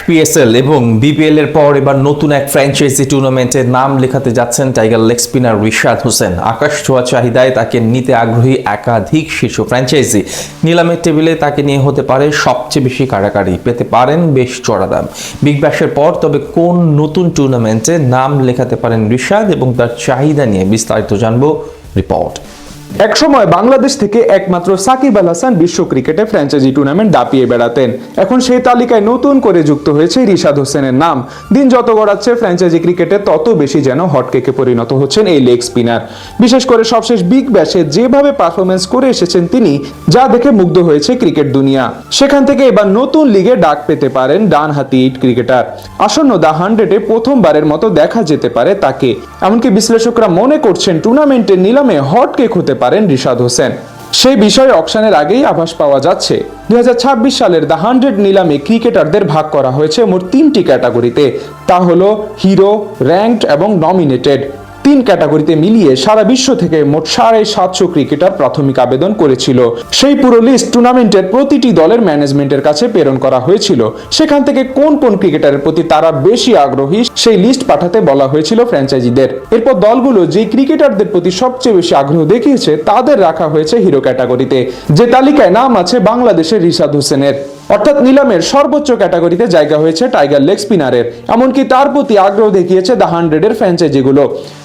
PSL এবং BPL এর পর এবার নতুন এক ফ্র্যাঞ্চাইজি টুর্নামেন্টে নাম লেখাতে যাচ্ছেন tiger leg spinner Rishad Hossain. আকাশ ছোঁয়া চাহিদায় তাকে নিতে আগ্রহী একাধিক শীর্ষ ফ্র্যাঞ্চাইজি। নিলামের টেবিলে তাকে নিয়ে হতে পারে সবচেয়ে বেশি কাড়াকাড়ি, পেতে পারেন বেশ চড়া দাম। বিগ ব্যাশের পর তবে কোন নতুন টুর্নামেন্টে নাম লেখাতে পারেন রিশাদ এবং তার চাহিদা নিয়ে বিস্তারিত জানবো রিপোর্ট। একসময় বাংলাদেশ থেকে একমাত্র সাকিব আল হাসান বিশ্ব ক্রিকেটে ফ্র্যাঞ্চাইজি টুর্নামেন্ট দাপিয়ে বেড়াতেন। এখন সেই তালিকায় নতুন করে যুক্ত হয়েছে রিশাদ হোসেনের নাম। দিন যত গড়াচ্ছে ফ্র্যাঞ্চাইজি ক্রিকেটে তত বেশি যেন হটকেকে পরিণত হচ্ছেন এই লেগ স্পিনার। বিশেষ করে সবশেষ বিগ ব্যাশে যেভাবে পারফরমেন্স করে এসেছেন তিনি, যা দেখে মুগ্ধ হয়েছে ক্রিকেট দুনিয়া। সেখান থেকে এবার নতুন লিগে ডাক পেতে পারেন ডানহাতি এইট ক্রিকেটার। আসন্ন দ্য 100-এ প্রথমবারের মতো দেখা যেতে পারে তাকে। এমনকি বিশ্লেষকরা মনে করছেন টুর্নামেন্টের নিলামে হটকেক হতে পারেন রিশাদ হোসেন। সেই বিষয়ে অকশনের আগেই আভাস পাওয়া যাচ্ছে। 2026 সালের দ্য 100 নিলামে ক্রিকেটারদের ভাগ করা হয়েছে মোট 3টি ক্যাটাগরিতে। তা হলো হিরো, র্যাঙ্কড এবং নমিনেটেড। 3 ক্যাটাগরিতে মিলিয়ে সারা বিশ্ব থেকে মোট 750 ক্রিকেটার প্রাথমিক আবেদন করেছিল। সেই পুরো লিস্ট টুর্নামেন্টের প্রতিটি দলের ম্যানেজমেন্টের কাছে প্রেরণ করা হয়েছিল। সেখান থেকে কোন কোন ক্রিকেটারের প্রতি তারা বেশি আগ্রহী সেই লিস্ট পাঠাতে বলা হয়েছিল ফ্র্যাঞ্চাইজিদের। এরপর দলগুলো যে ক্রিকেটারদের প্রতি সবচেয়ে বেশি আগ্রহ দেখিয়েছে তাদের রাখা হয়েছে হিরো ক্যাটাগরিতে, যে তালিকায় নাম আছে বাংলাদেশের রিশাদ হোসেনের। অর্থাৎ নিলামের সর্বোচ্চ ক্যাটাগরিতে জায়গা হয়েছে টাইগার লেগ স্পিনারের। এমনকি তার প্রতি আগ্রহ দেখিয়েছে দ্য 100-এর ফ্র্যাঞ্চাইজিগুলো,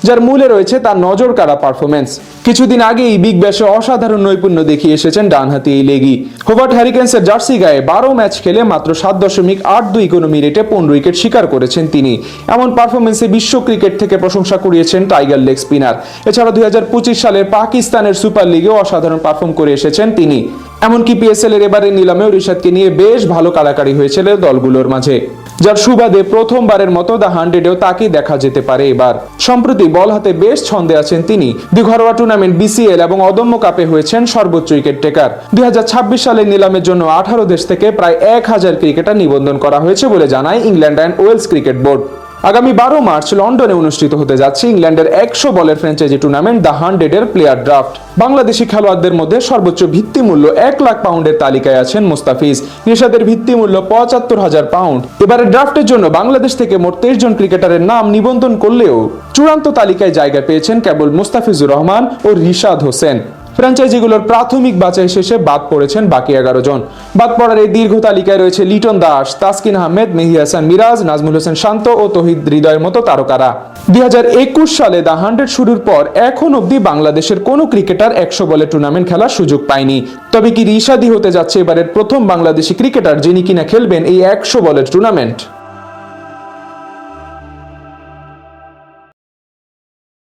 যার মূলে রয়েছে তার নজর কাড়া পারফরমেন্স। কিছুদিন আগেই বিগ ব্যাশে অসাধারণ নৈপুণ্য দেখিয়ে এসেছেন ডানহাতি এই লেগি। হোবার্ট হ্যারিকেন্সের জার্সি গায়ে 12 ম্যাচ খেলে মাত্র 7.82 ইকোনমি রেটে 15 উইকেট শিকার করেছেন তিনি। এমন পারফরমেন্সে বিশ্ব ক্রিকেট থেকে প্রশংসা কুড়িয়েছেন টাইগার লেগ স্পিনার। এছাড়া 2025 সালের পাকিস্তানের সুপার লিগেও অসাধারণ পারফর্ম করে এসেছেন তিনি। এমনকি পিএসএল এর এবারের নিলামেও রিশাদকে নিয়ে বেশ ভালো কাড়াকাড়ি হয়েছিল দলগুলোর মাঝে, যার সুবাদে প্রথমবারের মতো দ্য 100-এও তাকে দেখা যেতে পারে এবার। সম্প্রতি বল হাতে বেশ ছন্দে আছেন তিনি। ঘরোয়া টুর্নামেন্ট বিসিএল এবং অদম্য কাপে হয়েছেন সর্বোচ্চ উইকেট টেকার। 2026 সালের নিলামের জন্য 18 দেশ থেকে প্রায় 1000 ক্রিকেটার নিবন্ধন করা হয়েছে বলে জানায় England and Wales Cricket Board. আগামী 12 মার্চ লন্ডনে অনুষ্ঠিত হতে যাচ্ছে ইংল্যান্ডের 100 বলের ফ্র্যাঞ্চাইজি টুর্নামেন্ট দ্য 100-এর প্লেয়ার ড্রাফট। বাংলাদেশি খেলোয়াড়দের মধ্যে সর্বোচ্চ ভিত্তিমূল্য 1 লাখ পাউন্ডের তালিকায় আছেন মুস্তাফিজ। রিশাদের ভিত্তিমূল্য 75,000 পাউন্ড। এবারে ড্রাফটের জন্য বাংলাদেশ থেকে মোট 23 জন ক্রিকেটারের নাম নিবন্ধন করলেও চূড়ান্ত তালিকায় জায়গা পেয়েছেন কেবল মুস্তাফিজুর রহমান ও রিশাদ হোসেন। ফ্র্যাঞ্চাইজিগুলোর প্রাথমিক বাছাই শেষে বাদ পড়েছেন বাকি 11 জন। বাদ পড়ার এই দীর্ঘ তালিকায় রয়েছে লিটন দাস, তাসকিন আহমেদ, মেহি হাসান মিরাজ, নাজমুল হোসেন শান্ত ও তৌহিদ হৃদয়ের মতো তারকারা। 2021 সালে দ্য 100 শুরুর পর এখন অবধি বাংলাদেশের কোনো ক্রিকেটার 100 বলে টুর্নামেন্ট খেলার সুযোগ পায়নি। তবে কি রিশাদই হতে যাচ্ছে এবারের প্রথম বাংলাদেশি ক্রিকেটার যিনি কিনা খেলবেন এই 100 বলের টুর্নামেন্ট?